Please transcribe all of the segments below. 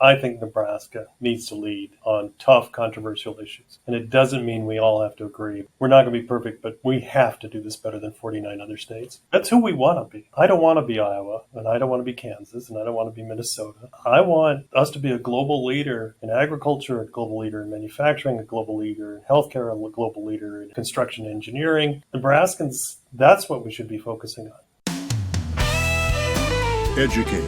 I think Nebraska needs to lead on tough, controversial issues. And it doesn't mean we all have to agree. We're not going to be perfect, but we have to do this better than 49 other states. That's who we want to be. I don't want to be Iowa, and I don't want to be Kansas, and I don't want to be Minnesota. I want us to be a global leader in agriculture, a global leader in manufacturing, a global leader in healthcare, a global leader in construction engineering. Nebraskans, that's what we should be focusing on. Educate,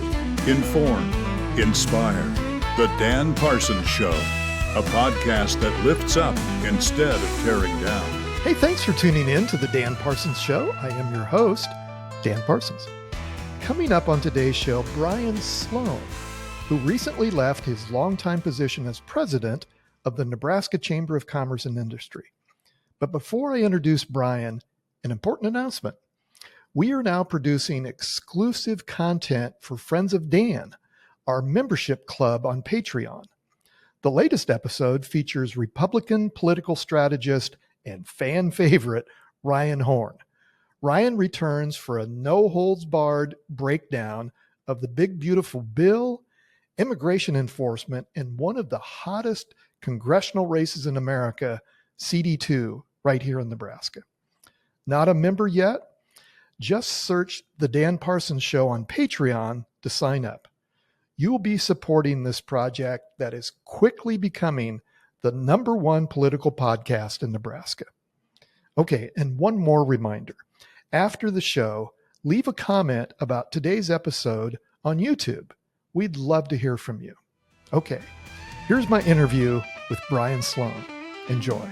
inform, inspire. The Dan Parsons Show, a podcast that lifts up instead of tearing down. Hey, thanks for tuning in to the Dan Parsons Show. I am your host, Dan Parsons. Coming up on today's show, Bryan Slone, who recently left his longtime position as president of the Nebraska Chamber of Commerce and Industry. But before I introduce Bryan, an important announcement. We are now producing exclusive content for Friends of Dan, our membership club on Patreon. The latest episode features Republican political strategist and fan favorite Ryan Horn. Ryan returns for a no-holds-barred breakdown of the big, beautiful bill, immigration enforcement, and one of the hottest congressional races in America, CD2, right here in Nebraska. Not a member yet? Just search The Dan Parsons Show on Patreon to sign up. You will be supporting this project that is quickly becoming the #1 political podcast in Nebraska. Okay, and one more reminder. After the show, leave a comment about today's episode on YouTube. We'd love to hear from you. Okay, here's my interview with Bryan Slone. Enjoy.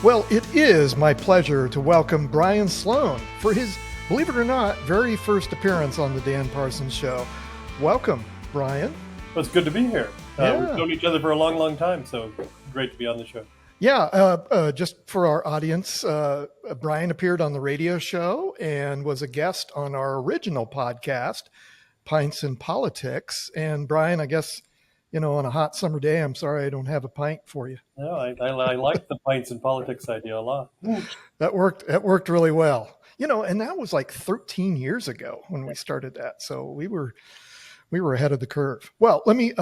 Well, it is my pleasure to welcome Bryan Slone for his, believe it or not, very first appearance on the Dan Parsons Show. Welcome, Bryan. Well, it's good to be here. Yeah. We've known each other for a long, long time, so great to be on the show. Yeah, just for our audience, Bryan appeared on the radio show and was a guest on our original podcast, Pints and Politics. And Bryan, I guess, on a hot summer day, I'm sorry I don't have a pint for you. No, I like the Pints and Politics idea a lot. That worked really well. And that was like 13 years ago when we started that. So we were ahead of the curve. Well, let me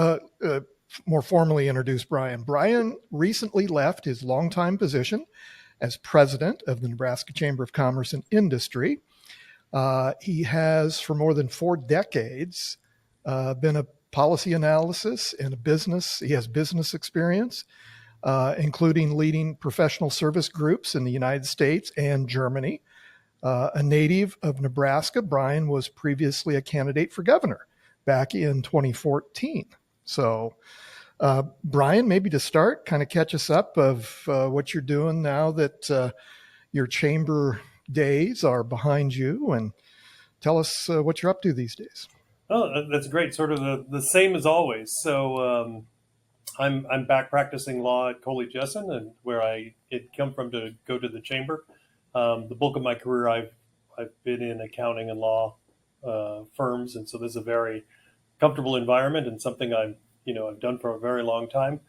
more formally introduce Bryan. Bryan recently left his longtime position as president of the Nebraska Chamber of Commerce and Industry. He has, for more than 4 decades, been a policy analysis and he has business experience, including leading professional service groups in the United States and Germany. A native of Nebraska, Bryan was previously a candidate for governor back in 2014. So, Bryan, maybe to start, kind of catch us up of what you're doing now that your chamber days are behind you, and tell us what you're up to these days. Oh, that's great. Sort of the same as always. So I'm back practicing law at Coley Jessen, and where I had come from to go to the chamber. The bulk of my career, I've been in accounting and law firms, and so this is a very comfortable environment and something I've done for a very long time.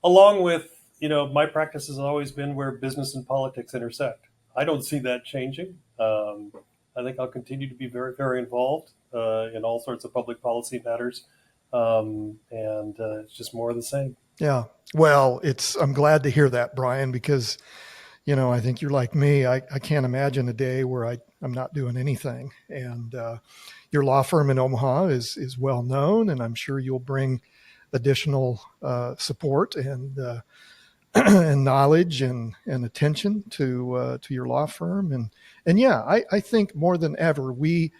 Along with my practice has always been where business and politics intersect. I don't see that changing. I think I'll continue to be very, very involved in all sorts of public policy matters, and it's just more of the same. Yeah, well, I'm glad to hear that, Bryan, because I think you're like me. I can't imagine a day where I'm not doing anything. And your law firm in Omaha is well known, and I'm sure you'll bring additional support and and knowledge and attention to your law firm. And yeah, I think more than ever, we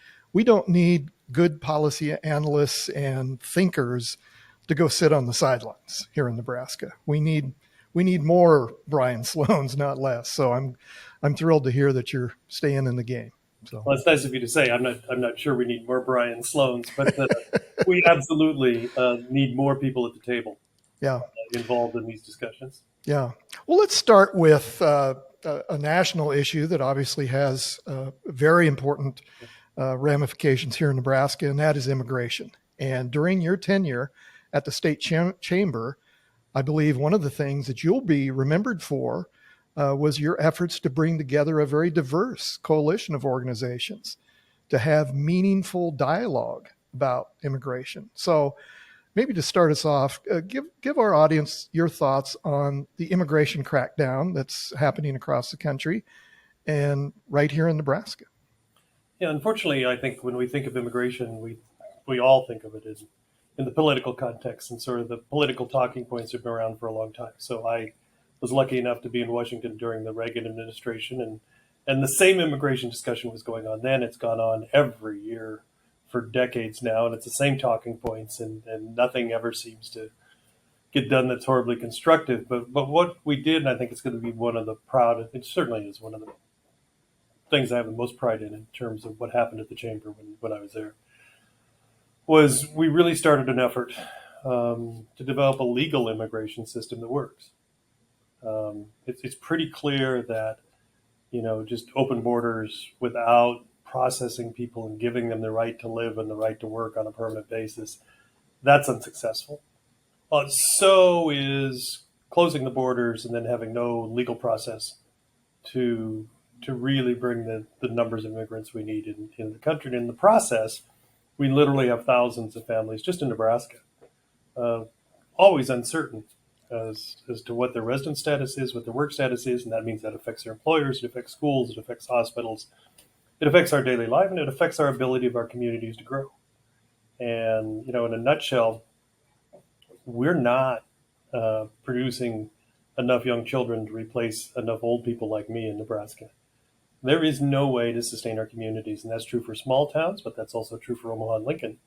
don't need good policy analysts and thinkers to go sit on the sidelines here in Nebraska. We need more Bryan Slones, not less. So I'm thrilled to hear that you're staying in the game. So. Well, it's nice of you to say. I'm not sure we need more Bryan Slones, but we absolutely need more people at the table. Yeah, involved in these discussions. Yeah. Well, let's start with a national issue that obviously has very important ramifications here in Nebraska, and that is immigration. And during your tenure at the state chamber, I believe one of the things that you'll be remembered for was your efforts to bring together a very diverse coalition of organizations to have meaningful dialogue about immigration. So maybe to start us off, give our audience your thoughts on the immigration crackdown that's happening across the country and right here in Nebraska. Yeah, unfortunately, I think when we think of immigration, we all think of it as in the political context, and sort of the political talking points have been around for a long time. So I was lucky enough to be in Washington during the Reagan administration, and the same immigration discussion was going on then. It's gone on every year for decades now, and it's the same talking points, and nothing ever seems to get done that's horribly constructive. But what we did, and I think it's going to be one of the proud, it certainly is one of the things I have the most pride in terms of what happened at the chamber when I was there, was we really started an effort to develop a legal immigration system that works. It's pretty clear that, just open borders without processing people and giving them the right to live and the right to work on a permanent basis, that's unsuccessful. So is closing the borders and then having no legal process to really bring the numbers of immigrants we need in the country. And in the process, we literally have thousands of families just in Nebraska, always uncertain as to what their resident status is, what their work status is, and that means that affects their employers, it affects schools, it affects hospitals, it affects our daily life, and it affects our ability of our communities to grow. And, in a nutshell, we're not producing enough young children to replace enough old people like me in Nebraska. There is no way to sustain our communities, and that's true for small towns, but that's also true for Omaha and Lincoln,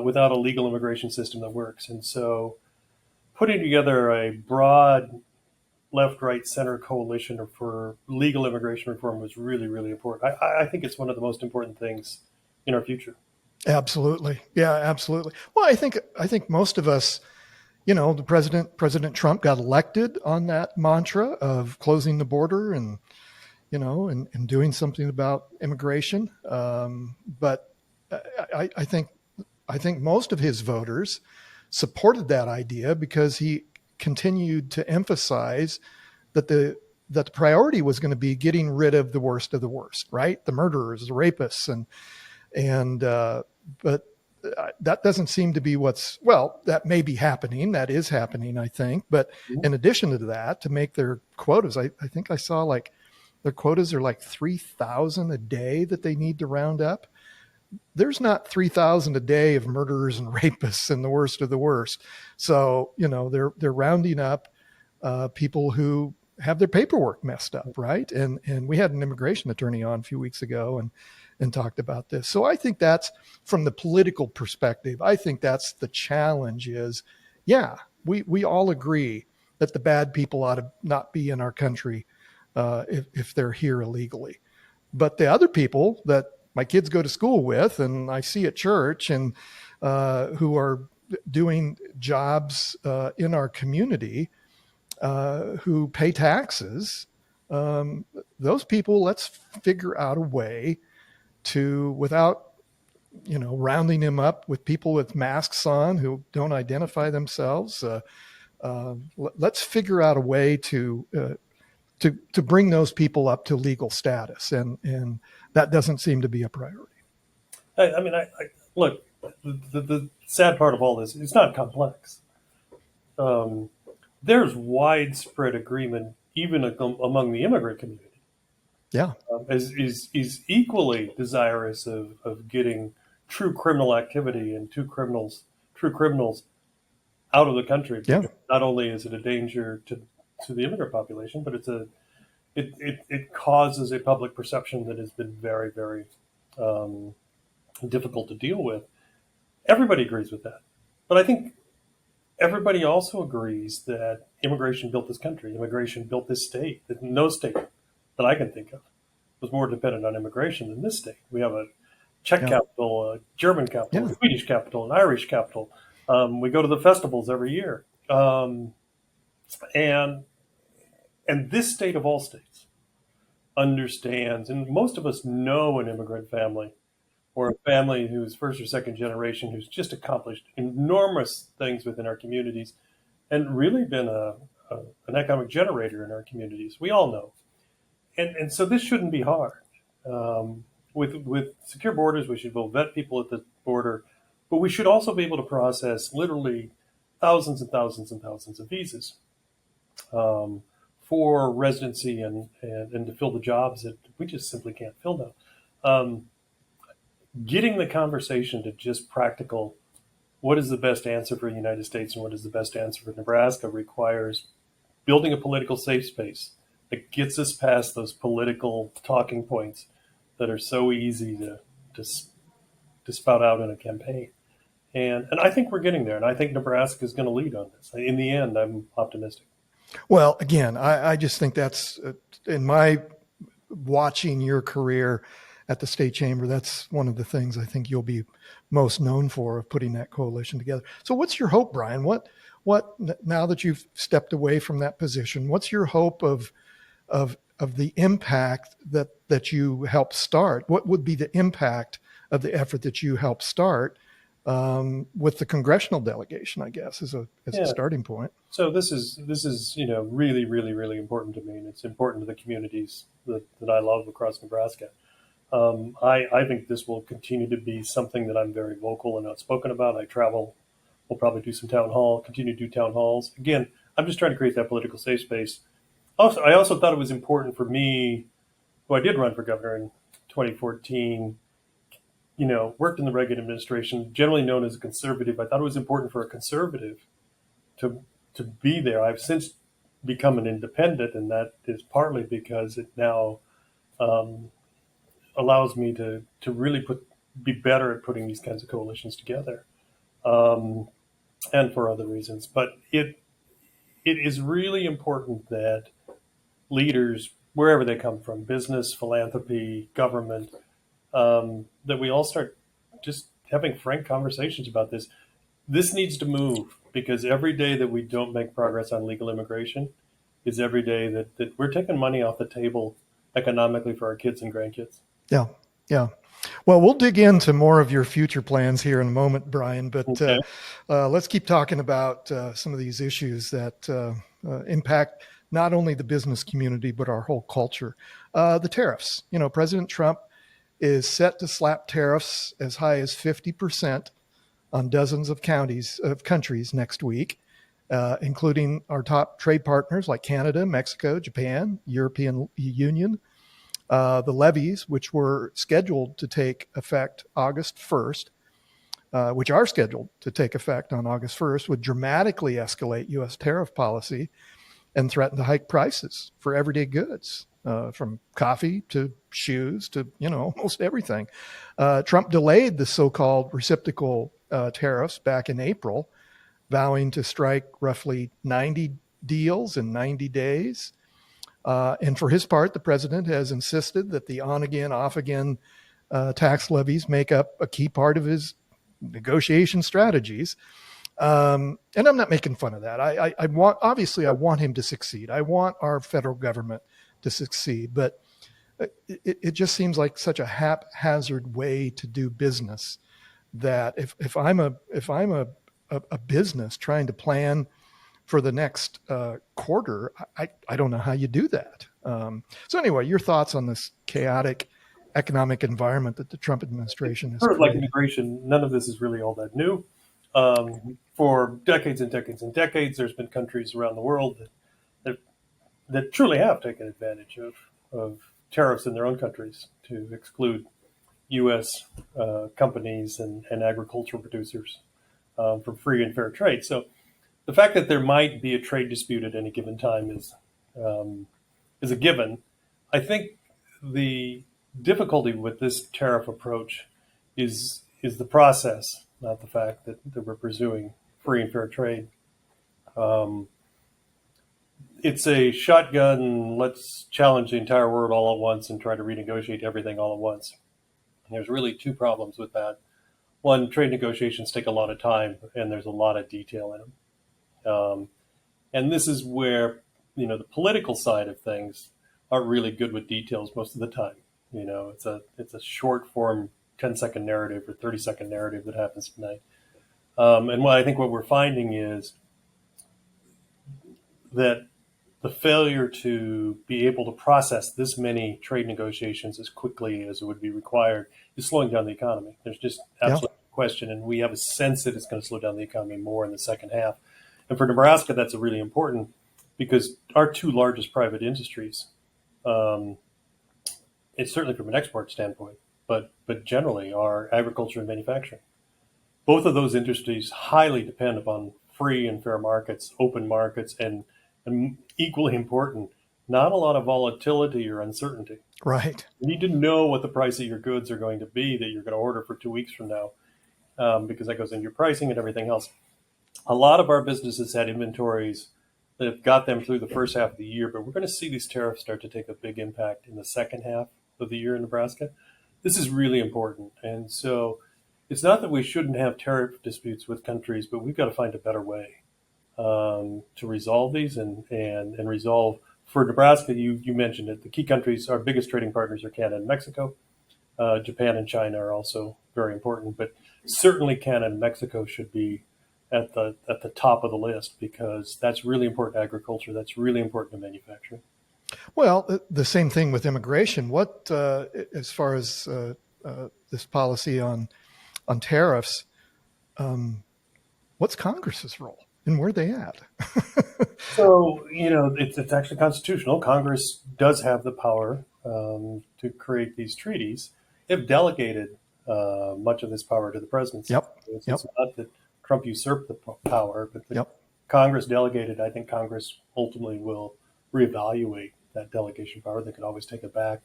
without a legal immigration system that works. And so putting together a broad left, right, center coalition for legal immigration reform was really, really important. I think it's one of the most important things in our future. Absolutely. Yeah, absolutely. Well, I think most of us, the President Trump got elected on that mantra of closing the border and doing something about immigration. But I think most of his voters supported that idea because he continued to emphasize that the priority was going to be getting rid of the worst, right? The murderers, the rapists, but that doesn't seem to be that may be happening. That is happening, I think. But in addition to that, to make their quotas, I think I saw their quotas are like 3,000 a day that they need to round up. There's not 3,000 a day of murderers and rapists and the worst of the worst. So, they're rounding up people who have their paperwork messed up, right? And we had an immigration attorney on a few weeks ago and talked about this. So I think that's, from the political perspective, I think that's the challenge is, we all agree that the bad people ought to not be in our country if they're here illegally. But the other people that my kids go to school with and I see at church and who are doing jobs in our community, who pay taxes, those people, let's figure out a way to, without, rounding them up with people with masks on who don't identify themselves. Let's figure out a way to bring those people up to legal status. And that doesn't seem to be a priority. I look, the sad part of all this, it's not complex. There's widespread agreement, even among the immigrant community. Yeah. Is equally desirous of getting true criminal activity and true criminals out of the country. Yeah. Not only is it a danger to the immigrant population, but it causes a public perception that has been very, very difficult to deal with. Everybody agrees with that. But I think everybody also agrees that immigration built this country, immigration built this state, that no state that I can think of was more dependent on immigration than this state. We have a Czech capital, a German capital, a Swedish capital, an Irish capital. We go to the festivals every year. And this state of all states understands, and most of us know an immigrant family or a family who's first or second generation, who's just accomplished enormous things within our communities and really been an economic generator in our communities. We all know. And so this shouldn't be hard. With secure borders, we should vet people at the border. But we should also be able to process literally thousands and thousands and thousands of visas for residency and to fill the jobs that we just simply can't fill now. Getting the conversation to just practical, what is the best answer for the United States and what is the best answer for Nebraska, requires building a political safe space that gets us past those political talking points that are so easy to spout out in a campaign. And I think we're getting there. And I think Nebraska is going to lead on this. In the end, I'm optimistic. Well, again, I just think that's in my watching your career at the state chamber, that's one of the things I think you'll be most known for, of putting that coalition together. So what's your hope, Bryan? What now that you've stepped away from that position, what's your hope of the impact that you helped start? What would be the impact of the effort that you helped start with the congressional delegation, I guess, as a starting point? So this is really, really, really important to me, and it's important to the communities that I love across Nebraska. I think this will continue to be something that I'm very vocal and outspoken about. I travel. We'll probably do some continue to do town halls. Again, I'm just trying to create that political safe space. I also thought it was important for me, who I did run for governor in 2014, worked in the Reagan administration, generally known as a conservative. I thought it was important for a conservative to be there. I've since become an independent, and that is partly because it now allows me to really be better at putting these kinds of coalitions together, and for other reasons. But it is really important that leaders, wherever they come from, business, philanthropy, government, that we all start just having frank conversations about this. This needs to move, because every day that we don't make progress on legal immigration is every day that we're taking money off the table economically for our kids and grandkids. Yeah. Yeah. Well, we'll dig into more of your future plans here in a moment, Bryan, but Okay. Let's keep talking about some of these issues that impact not only the business community, but our whole culture. The tariffs. President Trump is set to slap tariffs as high as 50% on dozens of countries next week, including our top trade partners like Canada, Mexico, Japan, European Union. The levies, which were scheduled to take effect August 1st, which are scheduled to take effect on August 1st, would dramatically escalate U.S. tariff policy and threaten to hike prices for everyday goods, from coffee to shoes to, almost everything. Trump delayed the so-called reciprocal tariffs back in April, vowing to strike roughly 90 deals in 90 days. And for his part, the president has insisted that the on-again, off-again tax levies make up a key part of his negotiation strategies. And I'm not making fun of that. I want him to succeed. I want our federal government to succeed, but it just seems like such a haphazard way to do business that if I'm a business trying to plan for the next quarter, I don't know how you do that. So anyway, your thoughts on this chaotic economic environment that the Trump administration has Sort of created? like immigration, none of this is really all that new. For decades and decades and decades, there's been countries around the world that truly have taken advantage of tariffs in their own countries to exclude U.S. Companies and agricultural producers from free and fair trade. So the fact that there might be a trade dispute at any given time is a given. I think the difficulty with this tariff approach is the process, not the fact that we're pursuing free and fair trade. It's a shotgun, let's challenge the entire world all at once and try to renegotiate everything all at once. And there's really two problems with that. One, trade negotiations take a lot of time, and there's a lot of detail in them. And this is where, the political side of things aren't really good with details most of the time. It's a short form 10-second narrative or 30-second narrative that happens tonight. And I think what we're finding is that the failure to be able to process this many trade negotiations as quickly as it would be required is slowing down the economy. There's just absolutely question, and we have a sense that it's going to slow down the economy more in the second half. And for Nebraska, that's really important because our two largest private industries, it's certainly from an export standpoint, but generally are agriculture and manufacturing. Both of those industries highly depend upon free and fair markets, open markets, and equally important, not a lot of volatility or uncertainty. Right. You need to know what the price of your goods are going to be that you're going to order for 2 weeks from now, because that goes into your pricing and everything else. A lot of our businesses had inventories that have got them through the first half of the year, but we're going to see these tariffs start to take a big impact in the second half of the year in Nebraska. This is really important. And so it's not that we shouldn't have tariff disputes with countries, but we've got to find a better way to resolve these and resolve. For Nebraska, you mentioned it. The key countries, our biggest trading partners are Canada and Mexico. Japan and China are also very important, but certainly Canada and Mexico should be at the top of the list because that's really important to agriculture. That's really important to manufacturing. Well, the same thing with immigration. What, as far as this policy on tariffs, what's Congress's role and where are they at? So, it's actually constitutional. Congress does have the power to create these treaties. They've delegated much of this power to the presidency. Yep. It's not that Trump usurped the power, but Yep. Congress delegated. I think Congress ultimately will reevaluate that delegation power. They could always take it back.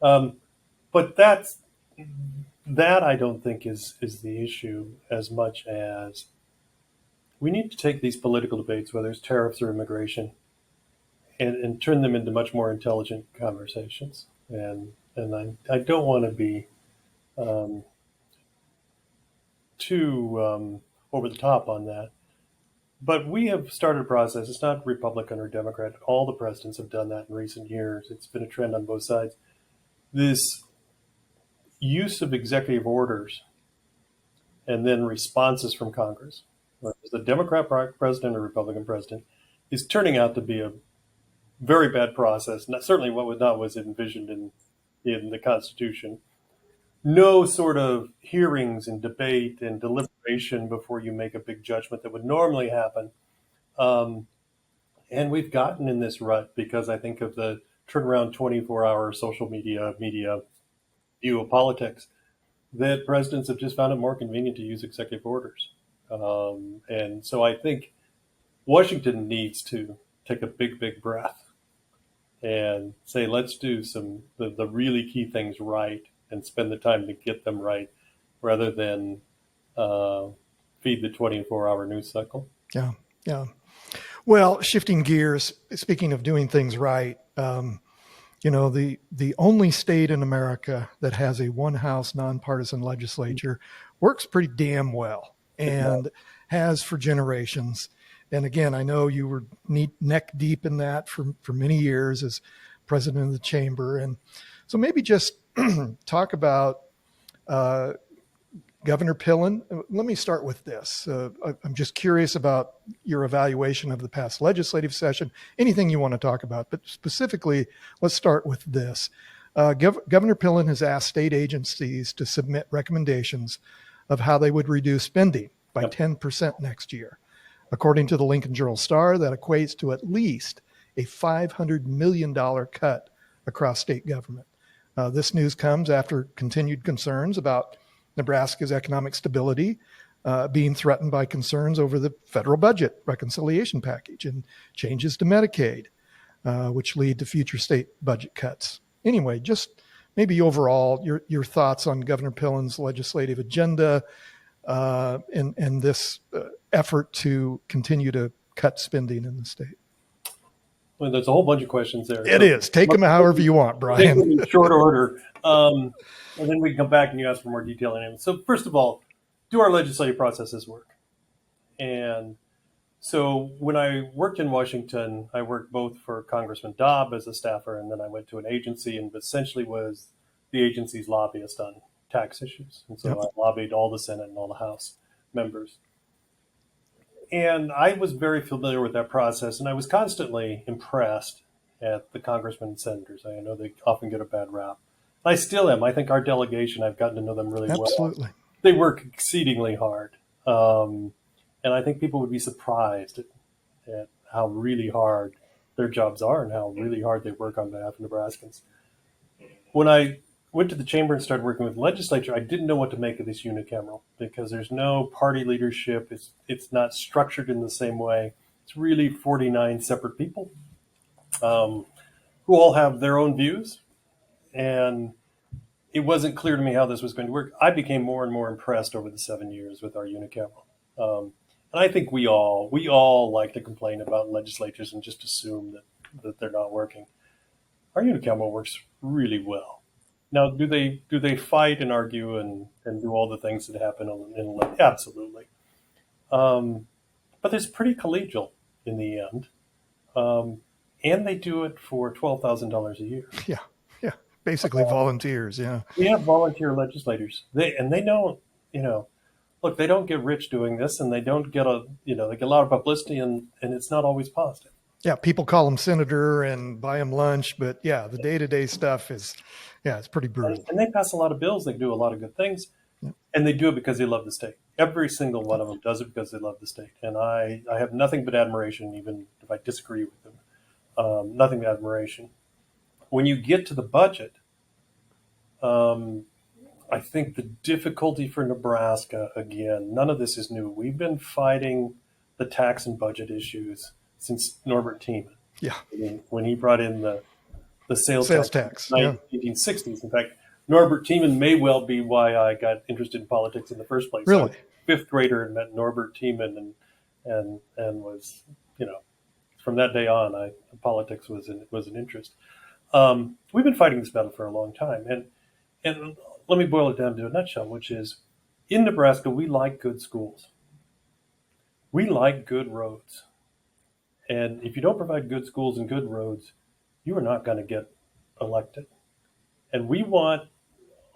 But that I don't think is the issue as much as we need to take these political debates, whether it's tariffs or immigration, and turn them into much more intelligent conversations. And I don't want to be too over the top on that. But we have started a process. It's not Republican or Democrat. All the presidents have done that in recent years. It's been a trend on both sides. This use of executive orders and then responses from Congress, whether it's a Democrat president or Republican president, is turning out to be a very bad process. Certainly what was envisioned in the Constitution. No sort of hearings and debate and deliberation before you make a big judgment that would normally happen. And we've gotten in this rut because I think of the turnaround 24-hour social media view of politics, that presidents have just found it more convenient to use executive orders. And so I think Washington needs to take a big breath and say, let's do the really key things right and spend the time to get them right rather than feed the 24-hour news cycle. Yeah. Well, shifting gears, speaking of doing things right, the only state in America that has a one-house nonpartisan legislature works pretty damn well and has for generations. And again, I know you were neck deep in that for many years as president of the chamber. And so maybe just talk about Governor Pillen. Let me start with this. I'm just curious about your evaluation of the past legislative session, anything you want to talk about, but specifically, let's start with this. Governor Pillen has asked state agencies to submit recommendations of how they would reduce spending by 10% next year. According to the Lincoln Journal-Star, that equates to at least a $500 million cut across state government. This news comes after continued concerns about Nebraska's economic stability being threatened by concerns over the federal budget reconciliation package and changes to Medicaid, which lead to future state budget cuts. Anyway, just maybe overall your thoughts on Governor Pillen's legislative agenda and this effort to continue to cut spending in the state. Well, there's a whole bunch of questions there. It is. Take them however you want, Brian. Take them in short order. And then we can come back and you ask for more detail. So first of all, do our legislative processes work? And so when I worked in Washington, I worked both for Congressman Dobb as a staffer, and then I went to an agency and essentially was the agency's lobbyist on tax issues. And so I lobbied all the Senate and all the House members. And I was very familiar with that process, and I was constantly impressed at the congressmen and senators. I know they often get a bad rap. I still am. I think our delegation, I've gotten to know them really well. Absolutely. They work exceedingly hard. And I think people would be surprised at how really hard their jobs are and how really hard they work on behalf of Nebraskans. When I went to the chamber and started working with the legislature, I didn't know what to make of this unicameral because there's no party leadership. It's not structured in the same way. It's really 49 separate people who all have their own views. And it wasn't clear to me how this was going to work. I became more and more impressed over the 7 years with our unicameral. And I think we all like to complain about legislatures and just assume that they're not working. Our unicameral works really well. Now, do they fight and argue and do all the things that happen in absolutely. But it's pretty collegial in the end. And they do it for $12,000 a year. Yeah. Yeah. Basically volunteers. Yeah. We have volunteer legislators. They don't, look, they don't get rich doing this, and they don't get they get a lot of publicity, and it's not always positive. Yeah, people call them senator and buy them lunch, but yeah, the day-to-day stuff is, it's pretty brutal. And they pass a lot of bills. They do a lot of good things, and they do it because they love the state. Every single one of them does it because they love the state, and I have nothing but admiration, even if I disagree with them. Nothing but admiration. When you get to the budget, I think the difficulty for Nebraska, again, none of this is new. We've been fighting the tax and budget issues since Norbert Tiemann. Yeah. When he brought in the sales tax in the 1960s. In fact, Norbert Tiemann may well be why I got interested in politics in the first place. Really? I was a fifth grader and met Norbert Tiemann and was, from that day on, politics was an interest. We've been fighting this battle for a long time. And let me boil it down to a nutshell, which is in Nebraska, we like good schools. We like good roads. And if you don't provide good schools and good roads, you are not going to get elected. And we want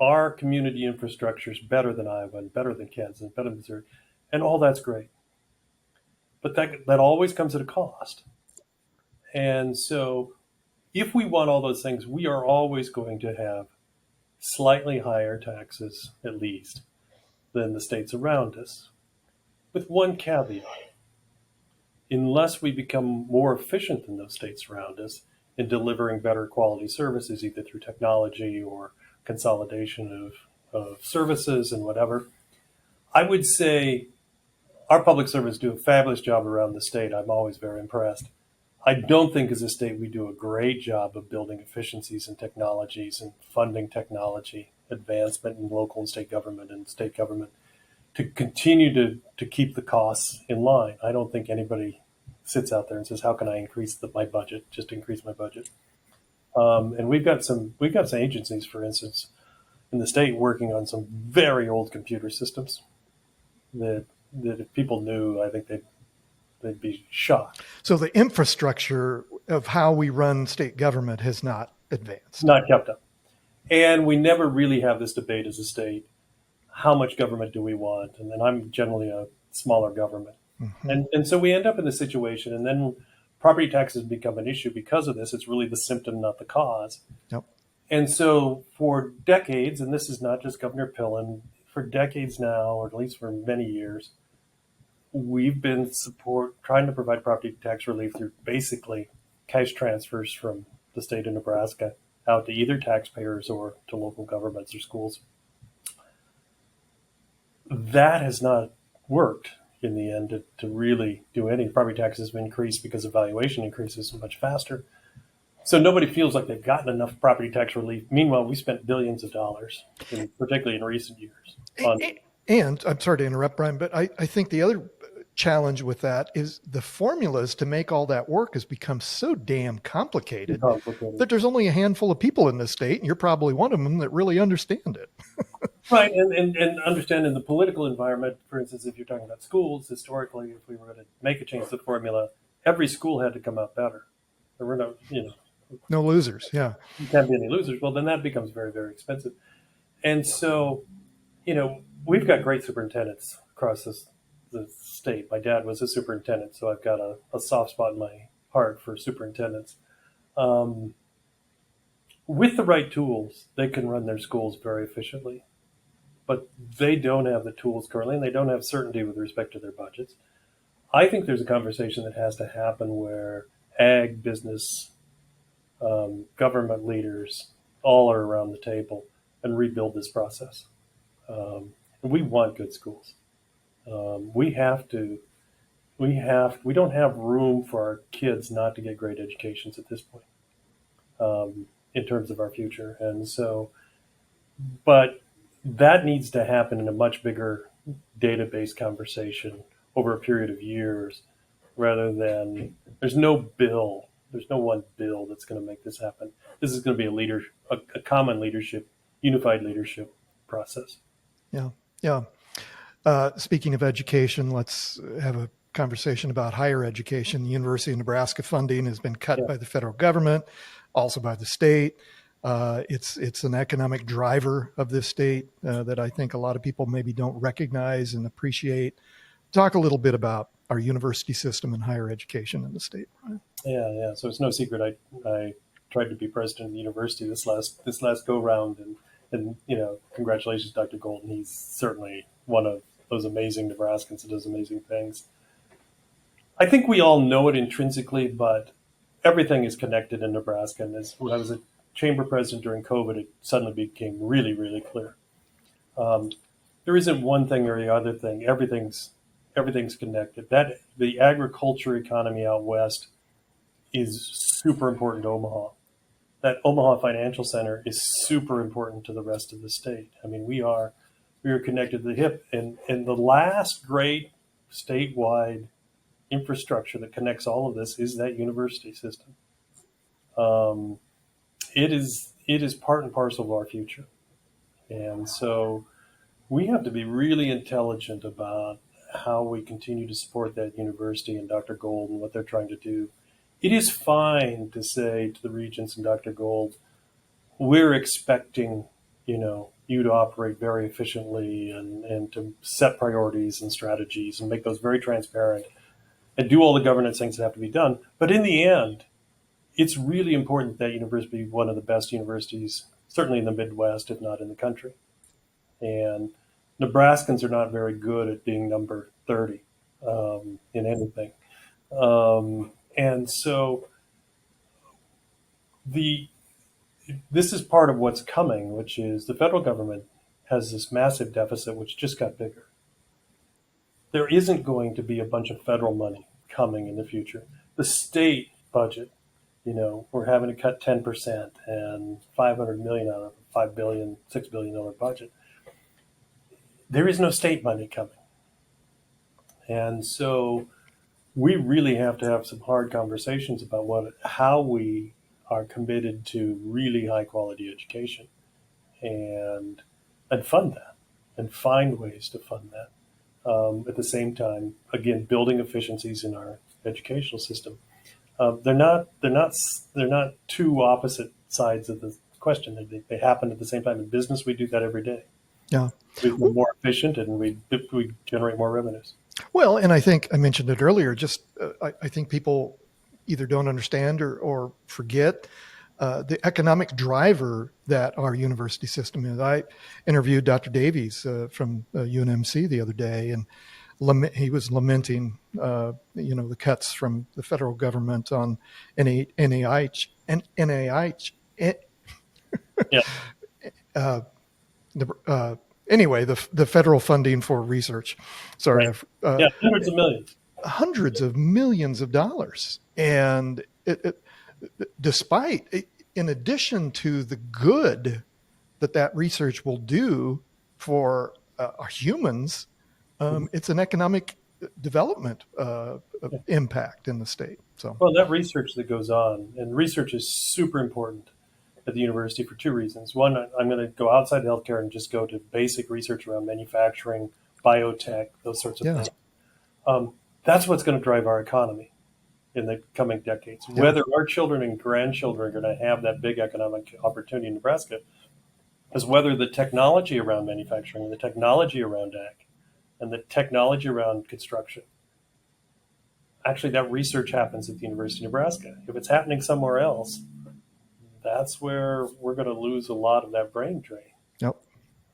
our community infrastructures better than Iowa and better than Kansas and better than Missouri. And all that's great. But that always comes at a cost. And so if we want all those things, we are always going to have slightly higher taxes, at least, than the states around us, with one caveat. Unless we become more efficient than those states around us in delivering better quality services, either through technology or consolidation of services and whatever, I would say our public servants do a fabulous job around the state. I'm always very impressed. I don't think as a state we do a great job of building efficiencies and technologies and funding technology advancement in local and state government to continue to keep the costs in line. I don't think anybody sits out there and says, how can I increase my budget, just to increase my budget? And we've got some agencies, for instance, in the state working on some very old computer systems that if people knew, I think they'd be shocked. So the infrastructure of how we run state government has not advanced. Not kept up. And we never really have this debate as a state. How much government do we want? And then I'm generally a smaller government. Mm-hmm. And so we end up in this situation, and then property taxes become an issue because of this. It's really the symptom, not the cause. Yep. And so for decades, and this is not just Governor Pillen, for decades now, or at least for many years, we've been trying to provide property tax relief through basically cash transfers from the state of Nebraska out to either taxpayers or to local governments or schools. That has not worked in the end to really do any. Property taxes have increased because of valuation increases much faster. So nobody feels like they've gotten enough property tax relief. Meanwhile, we spent billions of dollars, particularly in recent years. And I'm sorry to interrupt, Brian, but I think the other challenge with that is the formulas to make all that work has become so damn complicated that there's only a handful of people in this state, and you're probably one of them, that really understand it. Right, and understand in the political environment, for instance, if you're talking about schools, historically, if we were going to make a change to the formula, every school had to come out better. There were no losers, yeah. You can't be any losers. Well, then that becomes very, very expensive. And so, we've got great superintendents across the state. My dad was a superintendent, so I've got a soft spot in my heart for superintendents. With the right tools, they can run their schools very efficiently. but they don't have the tools currently, and they don't have certainty with respect to their budgets. I think there's a conversation that has to happen where ag, business, government leaders all are around the table and rebuild this process. And we want good schools. We don't have room for our kids not to get great educations at this point, in terms of our future. And so, but that needs to happen in a much bigger database conversation over a period of years, rather than there's no one bill that's going to make this happen. This is going to be a common leadership, unified leadership process. Yeah. Yeah. Speaking of education, let's have a conversation about higher education. The University of Nebraska funding has been cut by the federal government, also by the state. It's an economic driver of this state that I think a lot of people maybe don't recognize and appreciate. Talk a little bit about our university system and higher education in the state, Bryan. Yeah. So it's no secret. I tried to be president of the university this last go round, and congratulations, Dr. Golden. He's certainly one of those amazing Nebraskans that does amazing things. I think we all know it intrinsically, but everything is connected in Nebraska. And when I was a chamber president during COVID, it suddenly became really, really clear. There isn't one thing or the other thing. Everything's connected. That the agriculture economy out west is super important to Omaha. That Omaha Financial Center is super important to the rest of the state. I mean, we are connected to the hip. And the last great statewide infrastructure that connects all of this is that university system. It is part and parcel of our future. And so we have to be really intelligent about how we continue to support that university and Dr. Gold and what they're trying to do. It is fine to say to the regents and Dr. Gold, we're expecting, you to operate very efficiently and to set priorities and strategies and make those very transparent and do all the governance things that have to be done. But in the end, it's really important that university be one of the best universities, certainly in the Midwest, if not in the country. And Nebraskans are not very good at being number 30 in anything. And so this is part of what's coming, which is the federal government has this massive deficit, which just got bigger. There isn't going to be a bunch of federal money coming in the future. The state budget, we're having to cut 10% and $500 million out of a $6 billion budget. There is no state money coming. And so we really have to have some hard conversations about how we are committed to really high quality education and fund that and find ways to fund that. At the same time, again, building efficiencies in our educational system. They're not two opposite sides of the question. They happen at the same time. In business, we do that every day. Yeah, we're more efficient and we generate more revenues. Well, and I think I mentioned it earlier. I think people either don't understand or forget the economic driver that our university system is. I interviewed Dr. Davies from UNMC the other day, and he was lamenting, the cuts from the federal government on NIH. Anyway, the federal funding for research. Sorry. Right. Hundreds of millions. Hundreds of millions of dollars. And despite, in addition to the good that research will do for our humans, it's an economic development impact in the state. So, well, that research that goes on, and research is super important at the university for two reasons. One, I'm going to go outside healthcare and just go to basic research around manufacturing, biotech, those sorts of things. That's what's going to drive our economy in the coming decades. Yeah. Whether our children and grandchildren are going to have that big economic opportunity in Nebraska is whether the technology around manufacturing, the technology around ag, and the technology around construction. Actually, that research happens at the University of Nebraska. If it's happening somewhere else, that's where we're going to lose a lot of that brain drain. Yep.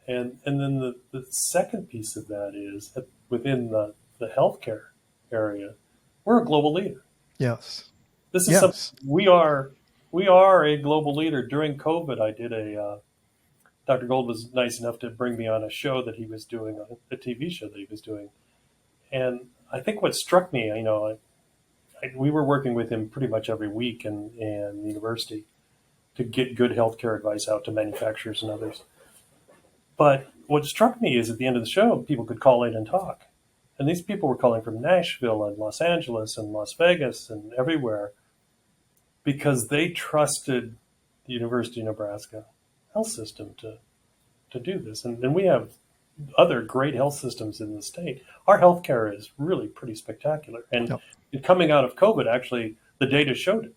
And then the second piece of that is that within the healthcare area, we're a global leader. Yes. This is something Yes. we are a global leader. During COVID, I did Dr. Gold was nice enough to bring me on a show that he was doing, a TV show that he was doing. And I think what struck me, we were working with him pretty much every week in the university to get good healthcare advice out to manufacturers and others. But what struck me is at the end of the show, people could call in and talk. And these people were calling from Nashville and Los Angeles and Las Vegas and everywhere because they trusted the University of Nebraska health system to do this. And we have other great health systems in the state. Our healthcare is really pretty spectacular. And coming out of COVID, actually, the data showed it,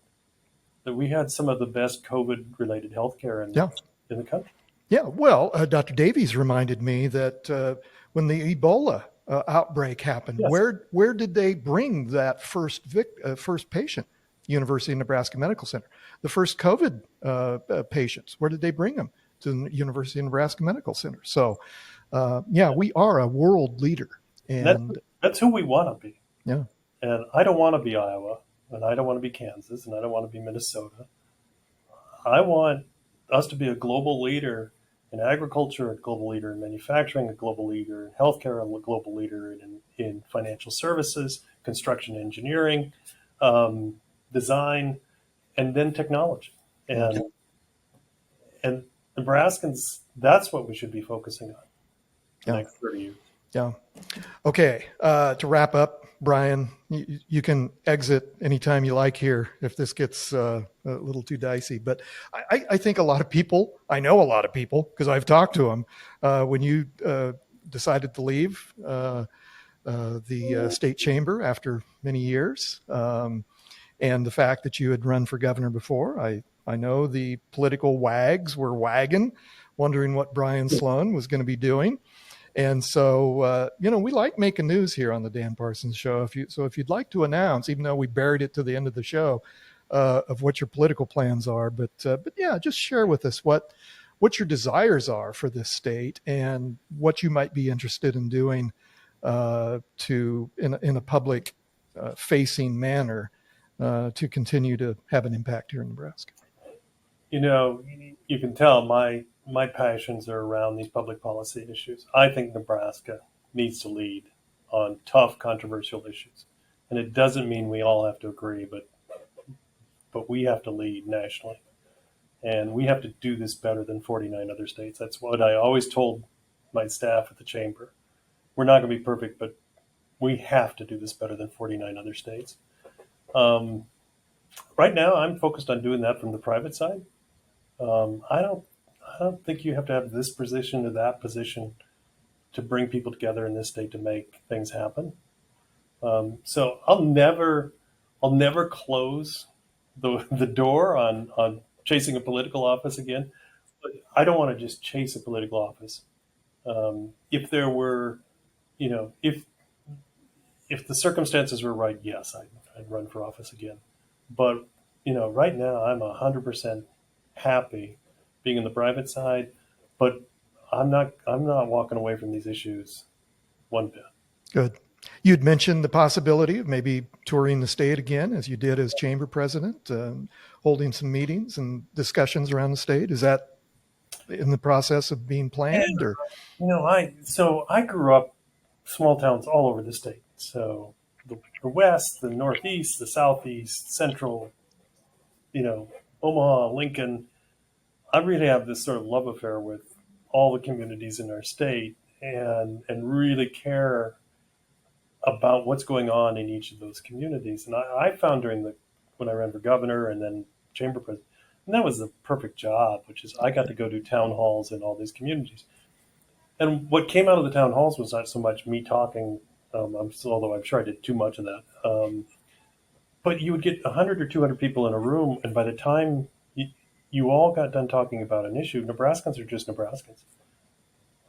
that we had some of the best COVID-related healthcare in the country. Yeah, well, Dr. Davies reminded me that when the Ebola outbreak happened, Yes. where did they bring that first patient? University of Nebraska Medical Center. The first COVID patients, where did they bring them? To the University of Nebraska Medical Center. So, we are a world leader, and that's who we want to be. Yeah. And I don't want to be Iowa, and I don't want to be Kansas, and I don't want to be Minnesota. I want us to be a global leader in agriculture, a global leader in manufacturing, a global leader in healthcare, a global leader in financial services, construction engineering, design, and then technology. And Nebraskans, that's what we should be focusing on the next 30 years. Yeah. Okay. To wrap up, Bryan, you can exit anytime you like here if this gets a little too dicey. But I think I know a lot of people, because I've talked to them, when you decided to leave the state chamber after many years, and the fact that you had run for governor before, I know the political wags were wagging, wondering what Bryan Slone was going to be doing. And so, we like making news here on the Dan Parsons Show. If you'd like to announce, even though we buried it to the end of the show, of what your political plans are, but yeah, just share with us what your desires are for this state and what you might be interested in doing in a public facing manner to continue to have an impact here in Nebraska. You can tell my passions are around these public policy issues. I think Nebraska needs to lead on tough, controversial issues. And it doesn't mean we all have to agree, but we have to lead nationally. And we have to do this better than 49 other states. That's what I always told my staff at the chamber. We're not going to be perfect, but we have to do this better than 49 other states. Right now, I'm focused on doing that from the private side. I don't think you have to have this position or that position to bring people together in this state to make things happen. So I'll never close the door on chasing a political office again. But I don't want to just chase a political office. If there were, if the circumstances were right, yes, I'd run for office again. But right now I'm 100% happy being in the private side, but I'm not walking away from these issues one bit. Good. You'd mentioned the possibility of maybe touring the state again, as you did as chamber president, holding some meetings and discussions around the state. Is that in the process of being planned? Or I grew up small towns all over the state. So the West, the Northeast, the Southeast, Central, Omaha, Lincoln. I really have this sort of love affair with all the communities in our state and really care about what's going on in each of those communities. And I found when I ran for governor and then chamber president, and that was the perfect job, which is I got to go to town halls in all these communities. And what came out of the town halls was not so much me talking, although I'm sure I did too much of that. But you would get 100 or 200 people in a room, and by the time you all got done talking about an issue, Nebraskans are just Nebraskans.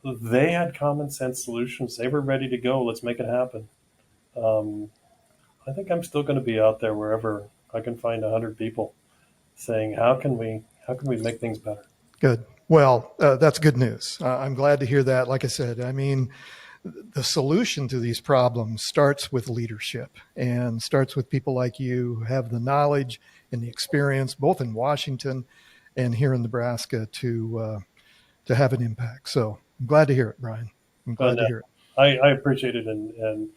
They had common sense solutions. They were ready to go. Let's make it happen. I think I'm still going to be out there wherever I can find 100 people saying, how can we make things better? Good. Well, that's good news. I'm glad to hear that. Like I said, I mean, the solution to these problems starts with leadership and starts with people like you who have the knowledge and the experience, both in Washington and here in Nebraska, to have an impact. So I'm glad to hear it, Bryan. I'm glad And to hear it. I appreciate it, and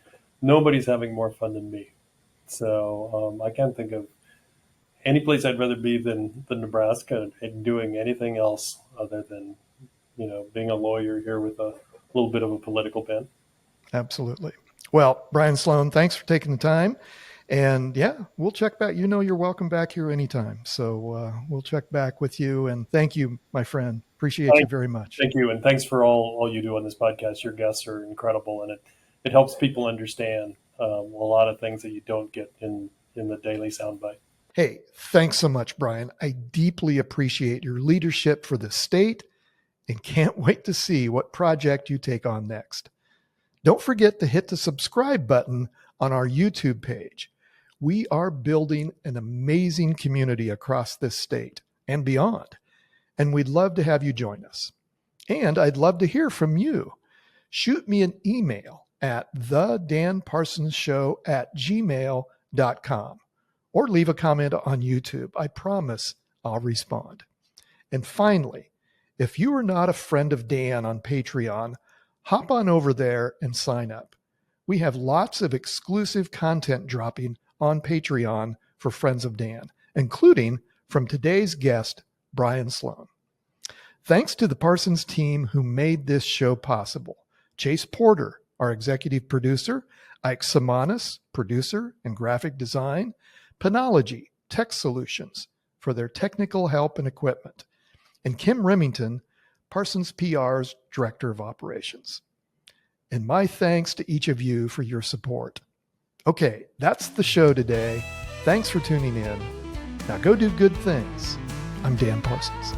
nobody's having more fun than me. So I can't think of any place I'd rather be than Nebraska and doing anything else other than being a lawyer here with a little bit of a political bent. Absolutely. Well, Bryan Slone, thanks for taking the time. And yeah, we'll check back. You know, you're welcome back here anytime. So we'll check back with you. And thank you, my friend. Appreciate you very much. Thank you, and thanks for all you do on this podcast. Your guests are incredible, and it helps people understand a lot of things that you don't get in the daily soundbite. Hey, thanks so much, Bryan. I deeply appreciate your leadership for the state and can't wait to see what project you take on next. Don't forget to hit the subscribe button on our YouTube page. We are building an amazing community across this state and beyond, and we'd love to have you join us. And I'd love to hear from you. Shoot me an email at thedanparsonsshow@gmail.com or leave a comment on YouTube. I promise I'll respond. And finally, if you are not a friend of Dan on Patreon, hop on over there and sign up. We have lots of exclusive content dropping on Patreon for Friends of Dan, including from today's guest, Bryan Slone. Thanks to the Parsons team who made this show possible. Chase Porter, our executive producer, Ike Samanis, producer and graphic design, Penology Tech Solutions for their technical help and equipment, and Kim Remington, Parsons PR's Director of Operations. And my thanks to each of you for your support. Okay, that's the show today. Thanks for tuning in. Now go do good things. I'm Dan Parsons.